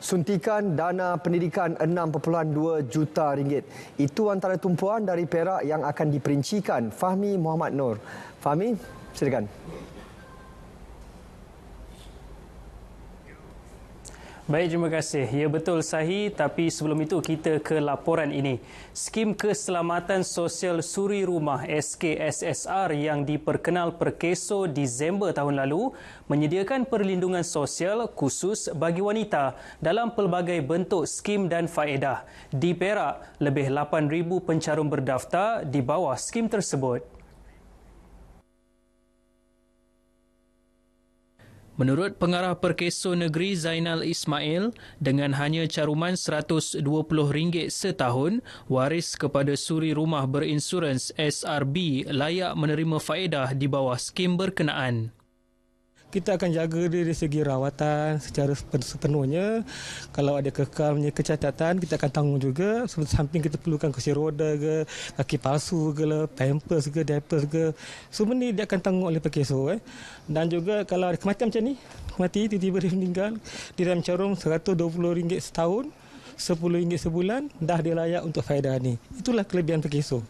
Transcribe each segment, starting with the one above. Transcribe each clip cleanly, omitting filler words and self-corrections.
Suntikan dana pendidikan RM6.2 juta. Itu antara tumpuan dari Perak yang akan diperincikan. Fahmi Muhammad Nur. Fahmi, silakan. Baik, terima kasih. Ya, betul Sahih, tapi sebelum itu kita ke laporan ini. Skim Keselamatan Sosial Suri Rumah SKSSR yang diperkenal Perkeso Disember tahun lalu menyediakan perlindungan sosial khusus bagi wanita dalam pelbagai bentuk skim dan faedah. Di Perak, lebih 8,000 pencarum berdaftar di bawah skim tersebut. Menurut Pengarah Perkeso Negeri Zainal Ismail, dengan hanya caruman RM120 setahun, waris kepada suri rumah berinsurans SRB layak menerima faedah di bawah skim berkenaan. Kita akan jaga dia dari segi rawatan secara sepenuhnya. Kalau ada kekalnya kecacatan, kita akan tanggung juga. Samping kita perlukan kursi roda ke, kaki palsu ke, pampers ke, diapers ke. Semua ni dia akan tanggung oleh Perkeso. Dan juga kalau ada kematian macam ni, mati tiba-tiba dia meninggal, di dalam carum RM120 setahun, RM10 sebulan, dah dia layak untuk faedah ni. Itulah kelebihan Perkeso.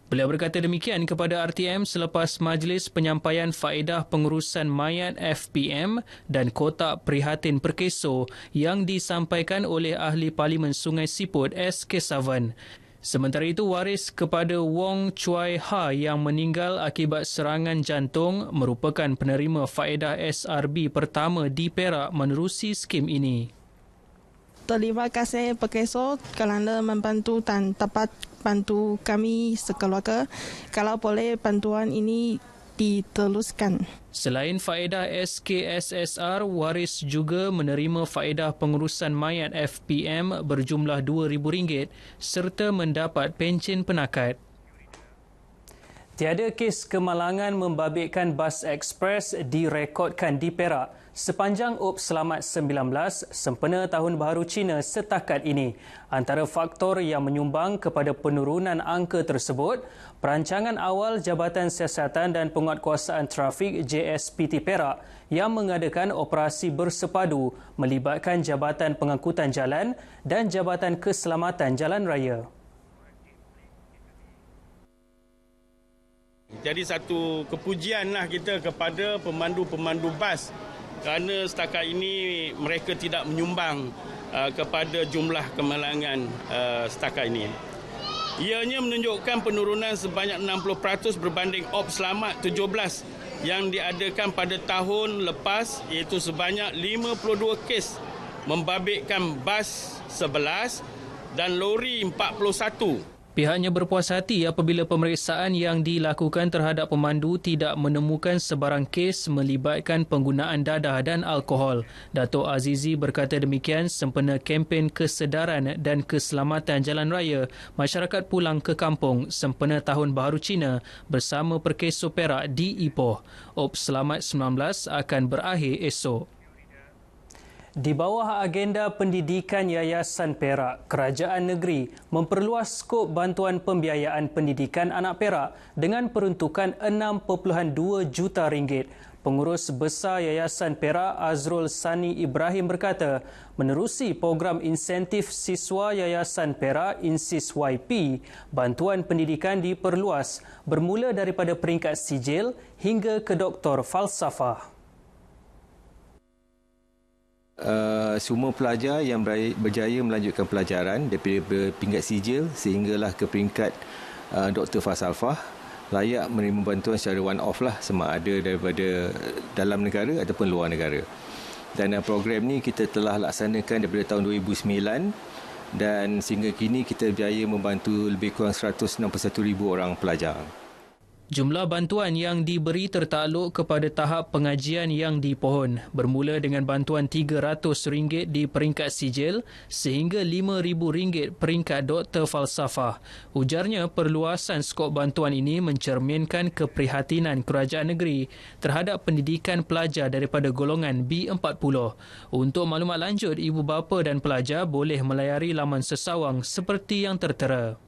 Beliau berkata demikian kepada RTM selepas majlis penyampaian faedah pengurusan mayat FPM dan kotak prihatin Perkeso yang disampaikan oleh Ahli Parlimen Sungai Siput S. Kesavan. Sementara itu, waris kepada Wong Chuai Ha yang meninggal akibat serangan jantung merupakan penerima faedah SRB pertama di Perak menerusi skim ini. Terima kasih Perkeso kerana membantu dan dapat bantu kami sekeluarga. Kalau boleh bantuan ini diteruskan. Selain faedah SKSSR, waris juga menerima faedah pengurusan mayat FPM berjumlah RM2,000 serta mendapat pencen penakat. Tiada kes kemalangan membabitkan bas ekspres direkodkan di Perak sepanjang UPS Selamat 19 sempena Tahun Baharu Cina setakat ini. Antara faktor yang menyumbang kepada penurunan angka tersebut, perancangan awal Jabatan Siasatan dan Penguatkuasaan Trafik JSPT Perak yang mengadakan operasi bersepadu melibatkan Jabatan Pengangkutan Jalan dan Jabatan Keselamatan Jalan Raya. Jadi satu kepujianlah kita kepada pemandu-pemandu bas kerana setakat ini mereka tidak menyumbang kepada jumlah kemalangan setakat ini. Ianya menunjukkan penurunan sebanyak 60% berbanding OPS Selamat 17 yang diadakan pada tahun lepas, iaitu sebanyak 52 kes membabitkan bas 11 dan lori 41. Pihaknya berpuas hati apabila pemeriksaan yang dilakukan terhadap pemandu tidak menemukan sebarang kes melibatkan penggunaan dadah dan alkohol. Dato' Azizi berkata demikian sempena kempen kesedaran dan keselamatan jalan raya masyarakat pulang ke kampung sempena Tahun Baharu Cina bersama Perkeso Perak di Ipoh. UPS Selamat 19 akan berakhir esok. Di bawah agenda pendidikan Yayasan Perak, Kerajaan Negeri memperluas skop bantuan pembiayaan pendidikan anak Perak dengan peruntukan RM6.2 juta. Pengurus Besar Yayasan Perak Azrul Sani Ibrahim berkata, menerusi program insentif siswa Yayasan Perak Insis YP, bantuan pendidikan diperluas bermula daripada peringkat sijil hingga ke doktor falsafah. Semua pelajar yang berjaya melanjutkan pelajaran daripada peringkat sijil sehinggalah ke peringkat doktor falsafah layak menerima bantuan secara one off lah, sama ada daripada dalam negara ataupun luar negara. Dan program ni kita telah laksanakan daripada tahun 2009 dan sehingga kini kita berjaya membantu lebih kurang 161,000 orang pelajar. Jumlah bantuan yang diberi tertakluk kepada tahap pengajian yang dipohon, bermula dengan bantuan RM300 di peringkat sijil sehingga RM5,000 peringkat doktor falsafah. Ujarnya, perluasan skop bantuan ini mencerminkan keprihatinan kerajaan negeri terhadap pendidikan pelajar daripada golongan B40. Untuk maklumat lanjut, ibu bapa dan pelajar boleh melayari laman sesawang seperti yang tertera.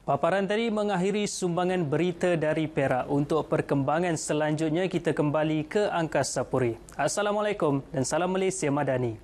Paparan tadi mengakhiri sumbangan berita dari Perak. Untuk perkembangan selanjutnya, kita kembali ke Angkasa Puri. Assalamualaikum dan salam Malaysia Madani.